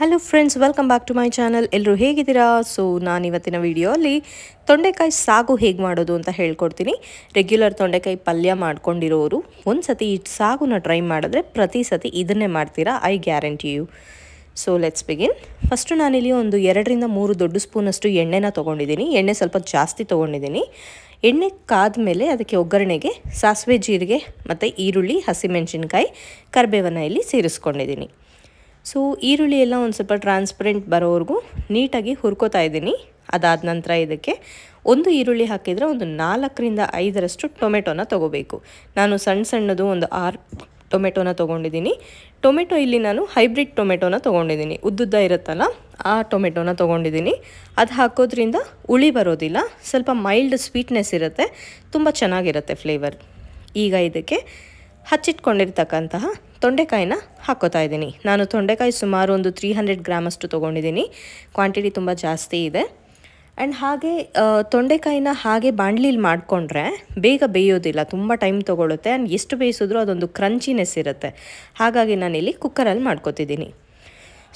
Hello friends, welcome back to my channel. ಎಲ್ಲರೂ ಹೇಗಿದ್ದೀರಾ? So ನಾನು ಇವತ್ತಿನ ವಿಡಿಯೋಲಿ ತೊಂಡೆಕಾಯಿ ಸಾಗು ಹೇಗೆ ಮಾಡೋದು ಅಂತ ಹೇಳ್ಕೊಡ್ತೀನಿ. ರೆಗ್ಯುಲರ್ ತೊಂಡೆಕಾಯಿ ಪಲ್ಯ ಮಾಡ್ಕೊಂಡಿರೋರು ಒಂದು ಸತಿ ಈ ಸಾಗುನ ಟ್ರೈ ಮಾಡಿದ್ರೆ ಪ್ರತಿ ಸತಿ ಇದನ್ನೇ ಮಾಡ್ತೀರಾ, I guarantee you. So let's begin. First ನಾನಿಲ್ಲಿ ಒಂದು 2 ರಿಂದ 3 ದೊಡ್ಡ ಸ್ಪೂನಷ್ಟು ಎಣ್ಣೆನ ತೊಗೊಂಡಿದ್ದೀನಿ. ಎಣ್ಣೆ ಸ್ವಲ್ಪ ಜಾಸ್ತಿ ತೊಗೊಂಡಿದ್ದೀನಿ. ಎಣ್ಣೆ ಕಾದ್ಮೇಲೆ ಅದಕ್ಕೆ ಒಗ್ಗರಣೆಗೆ ಸಾಸಿವೆ, ಜೀರಿಗೆ ಮತ್ತು ಈರುಳ್ಳಿ, ಹಸಿಮೆಣಸಿನ್ಕಾಯಿ, ಕರಿಬೇವನ್ನ ಇಲ್ಲಿ ಸೇರಿಸ್ಕೊಂಡಿದ್ದೀನಿ. ಸೊ ಈರುಳ್ಳಿ ಎಲ್ಲ ಒಂದು ಸ್ವಲ್ಪ ಟ್ರಾನ್ಸ್ಪರೆಂಟ್ ಬರೋವರೆಗೂ ನೀಟಾಗಿ ಹುರ್ಕೋತಾ ಇದ್ದೀನಿ. ಅದಾದ ನಂತರ ಇದಕ್ಕೆ ಒಂದು ಈರುಳ್ಳಿ ಹಾಕಿದರೆ ಒಂದು 4 ರಿಂದ 5 ಟೊಮೆಟೊನ ತೊಗೋಬೇಕು. ನಾನು ಸಣ್ಣದು ಒಂದು 6 ಟೊಮೆಟೊನ ತೊಗೊಂಡಿದ್ದೀನಿ. ಟೊಮೆಟೊ ಇಲ್ಲಿ ನಾನು ಹೈಬ್ರಿಡ್ ಟೊಮೆಟೊನ ತೊಗೊಂಡಿದ್ದೀನಿ, ಉದ್ದುದ್ದ ಇರುತ್ತಲ್ಲ ಆ ಟೊಮೆಟೊನ ತೊಗೊಂಡಿದ್ದೀನಿ. ಅದು ಹಾಕೋದ್ರಿಂದ ಹುಳಿ ಬರೋದಿಲ್ಲ, ಸ್ವಲ್ಪ ಮೈಲ್ಡ್ ಸ್ವೀಟ್ನೆಸ್ ಇರುತ್ತೆ, ತುಂಬ ಚೆನ್ನಾಗಿರುತ್ತೆ ಫ್ಲೇವರ್. ಈಗ ಇದಕ್ಕೆ ಹಚ್ಚಿಟ್ಕೊಂಡಿರ್ತಕ್ಕಂತಹ ತೊಂಡೆಕಾಯಿನ ಹಾಕೋತಾ ಇದ್ದೀನಿ. ನಾನು ತೊಂಡೆಕಾಯಿ ಸುಮಾರು ಒಂದು 300 ಗ್ರಾಮಷ್ಟು ತೊಗೊಂಡಿದ್ದೀನಿ. ಕ್ವಾಂಟಿಟಿ ತುಂಬ ಜಾಸ್ತಿ ಇದೆ. ಆ್ಯಂಡ್ ಹಾಗೆ ತೊಂಡೆಕಾಯಿನ ಹಾಗೆ ಬಾಣಲಿಲಿ ಮಾಡಿಕೊಂಡ್ರೆ ಬೇಗ ಬೇಯೋದಿಲ್ಲ, ತುಂಬ ಟೈಮ್ ತೊಗೊಳುತ್ತೆ. ಆ್ಯಂಡ್ ಎಷ್ಟು ಬೇಯಿಸಿದ್ರೂ ಅದೊಂದು ಕ್ರಂಚಿನೆಸ್ ಇರುತ್ತೆ. ಹಾಗಾಗಿ ನಾನಿಲ್ಲಿ ಕುಕ್ಕರಲ್ಲಿ ಮಾಡ್ಕೊತಿದ್ದೀನಿ.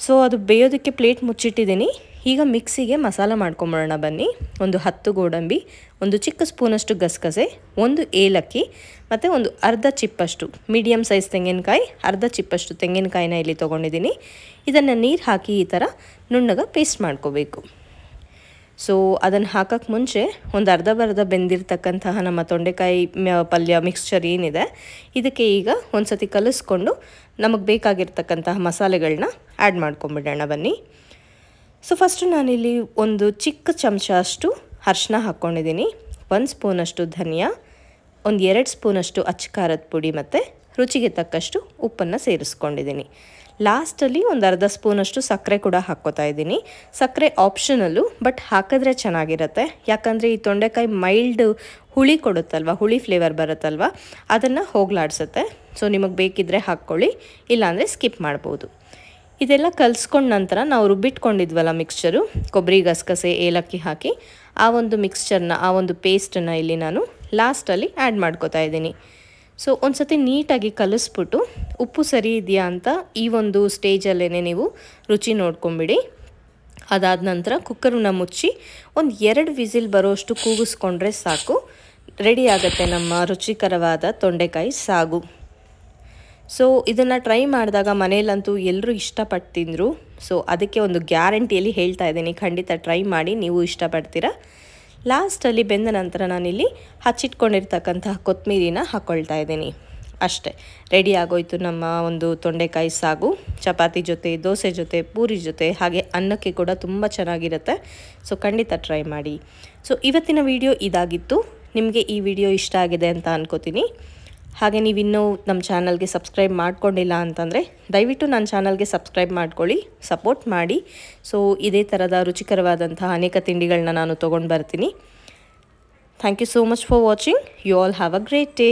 ಸೊ ಅದು ಬೇಯೋದಕ್ಕೆ ಪ್ಲೇಟ್ ಮುಚ್ಚಿಟ್ಟಿದ್ದೀನಿ. ಈಗ ಮಿಕ್ಸಿಗೆ ಮಸಾಲ ಮಾಡ್ಕೊಂಬಿಡೋಣ ಬನ್ನಿ. ಒಂದು 10 ಗೋಡಂಬಿ, ಒಂದು ಚಿಕ್ಕ ಸ್ಪೂನಷ್ಟು ಗಸಗಸೆ, ಒಂದು ಏಲಕ್ಕಿ ಮತ್ತು ಒಂದು ಅರ್ಧ ಚಿಪ್ಪಷ್ಟು ಮೀಡಿಯಮ್ ಸೈಜ್ ತೆಂಗಿನಕಾಯಿ, ಅರ್ಧ ಚಿಪ್ಪಷ್ಟು ತೆಂಗಿನಕಾಯಿನ ಇಲ್ಲಿ ತೊಗೊಂಡಿದ್ದೀನಿ. ಇದನ್ನು ನೀರು ಹಾಕಿ ಈ ಥರ ನುಣ್ಣಗೆ ಪೇಸ್ಟ್ ಮಾಡ್ಕೋಬೇಕು. ಸೊ ಅದನ್ನು ಹಾಕೋಕ್ಕೆ ಮುಂಚೆ ಒಂದು ಅರ್ಧ ಬೆಂದಿರ್ತಕ್ಕಂತಹ ನಮ್ಮ ತೊಂಡೆಕಾಯಿ ಪಲ್ಯ ಮಿಕ್ಸ್ಚರ್ ಏನಿದೆ ಇದಕ್ಕೆ ಈಗ ಒಂದು ಸತಿ ಕಲಿಸ್ಕೊಂಡು ನಮಗೆ ಬೇಕಾಗಿರ್ತಕ್ಕಂತಹ ಮಸಾಲೆಗಳನ್ನ ಆ್ಯಡ್ ಮಾಡ್ಕೊಂಬಿಡೋಣ ಬನ್ನಿ. ಸೊ ಫಸ್ಟು ನಾನಿಲ್ಲಿ ಒಂದು ಚಿಕ್ಕ ಚಮಚ ಅಷ್ಟು ಅರಿಶಿನ ಹಾಕ್ಕೊಂಡಿದ್ದೀನಿ, 1 ಸ್ಪೂನಷ್ಟು ಧನಿಯಾ, ಒಂದು 2 ಸ್ಪೂನಷ್ಟು ಅಚ್ಚ ಖಾರದ ಪುಡಿ ಮತ್ತು ರುಚಿಗೆ ತಕ್ಕಷ್ಟು ಉಪ್ಪನ್ನು ಸೇರಿಸ್ಕೊಂಡಿದ್ದೀನಿ. ಲಾಸ್ಟಲ್ಲಿ ಒಂದು ಅರ್ಧ ಸ್ಪೂನಷ್ಟು ಸಕ್ಕರೆ ಕೂಡ ಹಾಕ್ಕೋತಾ ಇದ್ದೀನಿ. ಸಕ್ಕರೆ ಆಪ್ಷನಲ್ಲು, ಬಟ್ ಹಾಕಿದ್ರೆ ಚೆನ್ನಾಗಿರುತ್ತೆ. ಯಾಕಂದರೆ ಈ ತೊಂಡೆಕಾಯಿ ಮೈಲ್ಡ್ ಹುಳಿ ಕೊಡುತ್ತಲ್ವ, ಹುಳಿ ಫ್ಲೇವರ್ ಬರುತ್ತಲ್ವ, ಅದನ್ನು ಹೋಗಲಾಡಿಸುತ್ತೆ. ಸೊ ನಿಮಗೆ ಬೇಕಿದ್ದರೆ ಹಾಕ್ಕೊಳ್ಳಿ, ಇಲ್ಲಾಂದರೆ ಸ್ಕಿಪ್ ಮಾಡ್ಬೋದು. ಇದೆಲ್ಲ ಕಲಿಸ್ಕೊಂಡ ನಂತರ ನಾವು ರುಬ್ಬಿಟ್ಕೊಂಡಿದ್ವಲ್ಲ ಮಿಕ್ಸ್ಚರು, ಕೊಬ್ಬರಿ, ಗಸಗಸೆ, ಏಲಕ್ಕಿ ಹಾಕಿ ಆ ಒಂದು ಮಿಕ್ಸ್ಚರ್ನ, ಆ ಒಂದು ಪೇಸ್ಟನ್ನು ಇಲ್ಲಿ ನಾನು ಲಾಸ್ಟಲ್ಲಿ ಆ್ಯಡ್ ಮಾಡ್ಕೋತಾ ಇದ್ದೀನಿ. ಸೊ ಒಂದು ಸತಿ ನೀಟಾಗಿ ಕಲಿಸ್ಬಿಟ್ಟು ಉಪ್ಪು ಸರಿ ಇದೆಯಾ ಅಂತ ಈ ಒಂದು ಸ್ಟೇಜಲ್ಲೇ ನೀವು ರುಚಿ ನೋಡ್ಕೊಂಬಿಡಿ. ಅದಾದ ನಂತರ ಕುಕ್ಕರನ್ನ ಮುಚ್ಚಿ ಒಂದು 2 ವಿಸಿಲ್ ಬರೋಷ್ಟು ಕೂಗಿಸ್ಕೊಂಡ್ರೆ ಸಾಕು, ರೆಡಿ ಆಗುತ್ತೆ ನಮ್ಮ ರುಚಿಕರವಾದ ತೊಂಡೆಕಾಯಿ ಸಾಗು. ಸೊ ಇದನ್ನು ಟ್ರೈ ಮಾಡಿದಾಗ ಮನೇಲಂತೂ ಎಲ್ಲರೂ ಇಷ್ಟಪಟ್ಟು ತಿಂದರು. ಸೊ ಅದಕ್ಕೆ ಒಂದು ಗ್ಯಾರಂಟಿಯಲ್ಲಿ ಹೇಳ್ತಾ ಇದ್ದೀನಿ, ಖಂಡಿತ ಟ್ರೈ ಮಾಡಿ, ನೀವು ಇಷ್ಟಪಡ್ತೀರಾ. ಲಾಸ್ಟಲ್ಲಿ ಬೆಂದ ನಂತರ ನಾನಿಲ್ಲಿ ಹಚ್ಚಿಟ್ಕೊಂಡಿರ್ತಕ್ಕಂತಹ ಕೊತ್ತಂಬರಿನ ಹಾಕ್ಕೊಳ್ತಾ ಇದ್ದೀನಿ. ಅಷ್ಟೇ, ರೆಡಿ ಆಗೋಯ್ತು ನಮ್ಮ ಒಂದು ತೊಂಡೆಕಾಯಿ ಸಾಗು. ಚಪಾತಿ ಜೊತೆ, ದೋಸೆ ಜೊತೆ, ಪೂರಿ ಜೊತೆ, ಹಾಗೆ ಅನ್ನಕ್ಕೆ ಕೂಡ ತುಂಬ ಚೆನ್ನಾಗಿರುತ್ತೆ. ಸೊ ಖಂಡಿತ ಟ್ರೈ ಮಾಡಿ. ಸೊ ಇವತ್ತಿನ ವಿಡಿಯೋ ಇದಾಗಿತ್ತು. ನಿಮಗೆ ಈ ವಿಡಿಯೋ ಇಷ್ಟ ಆಗಿದೆ ಅಂತ ಅನ್ಕೋತೀನಿ. ಹಾಗೆ ನೀವಿನ್ನೂ ನಮ್ಮ ಚಾನಲ್ಗೆ ಸಬ್ಸ್ಕ್ರೈಬ್ ಮಾಡ್ಕೊಂಡಿಲ್ಲ ಅಂತಂದರೆ ದಯವಿಟ್ಟು ನನ್ನ ಚಾನಲ್ಗೆ ಸಬ್ಸ್ಕ್ರೈಬ್ ಮಾಡ್ಕೊಳ್ಳಿ, ಸಪೋರ್ಟ್ ಮಾಡಿ. ಸೊ ಇದೇ ಥರದ ರುಚಿಕರವಾದಂತಹ ಅನೇಕ ತಿಂಡಿಗಳನ್ನ ನಾನು ತೊಗೊಂಡು ಬರ್ತೀನಿ. Thank you so much for watching. You all have a great day.